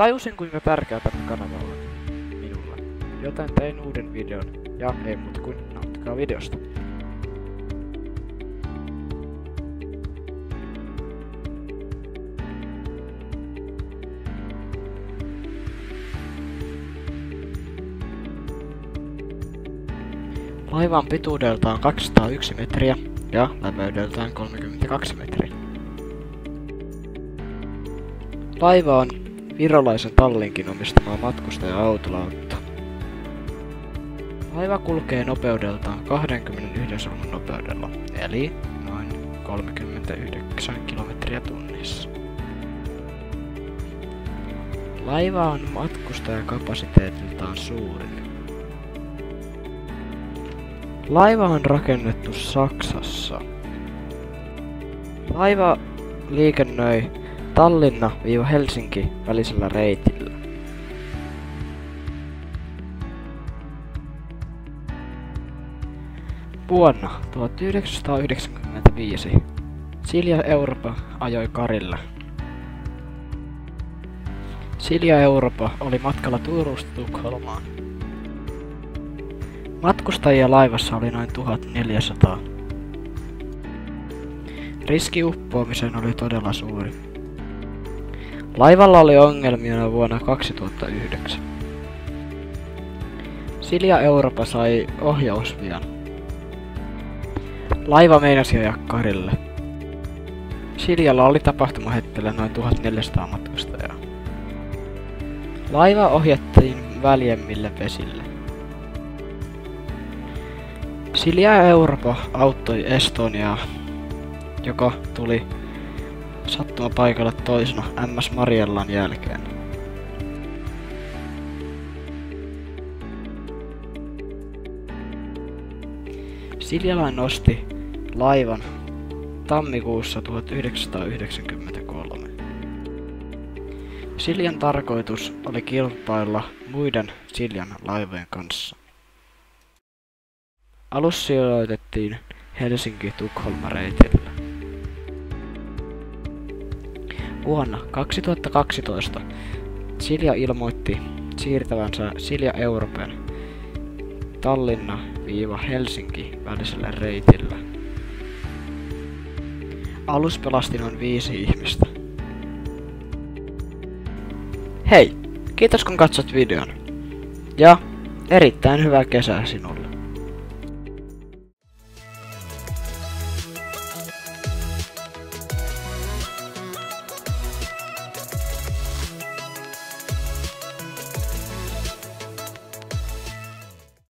Tajusin kuinka tärkeä tämä kanava on minulle, joten tein uuden videon ja ei muuta kuin nauttikaa videosta. Laiva on pituudeltaan 201 metriä ja leveydeltään 32 metriä. Laiva on virolaisen Tallinkin omistama matkustaja-autolautta. Laiva kulkee nopeudeltaan 21 solmun nopeudella, eli noin 39 kilometriä tunnissa. Laiva on matkustajakapasiteetiltaan suurin. Laiva on rakennettu Saksassa. Laiva liikennöi Tallinna-Helsinki välisellä reitillä. Vuonna 1995 Silja Europa ajoi Karille. Silja Europa oli matkalla Turusta Tukholmaan. Matkustajia laivassa oli noin 1400. Riski uppoamiseen oli todella suuri. Laivalla oli ongelmia vuonna 2009. Silja Europa sai ohjausvian. Laiva meinasi ajaa Karille. Siljalla oli tapahtumahetkellä noin 1400 matkustajaa. Laiva ohjattiin väljemmille vesille. Silja Europa auttoi Estoniaa, joka tuli sattumapaikalle toisena MS Mariellan jälkeen. Siljala nosti laivan tammikuussa 1993. Siljan tarkoitus oli kilpailla muiden Siljan laivojen kanssa. Alus sijoitettiin Helsinki-Tukholma-reitillä. Vuonna 2012 Silja ilmoitti siirtävänsä Silja Europen Tallinna-Helsinki välisellä reitillä. Alus pelasti noin 5 ihmistä. Hei! Kiitos kun katsot videon. Ja erittäin hyvää kesää sinulle.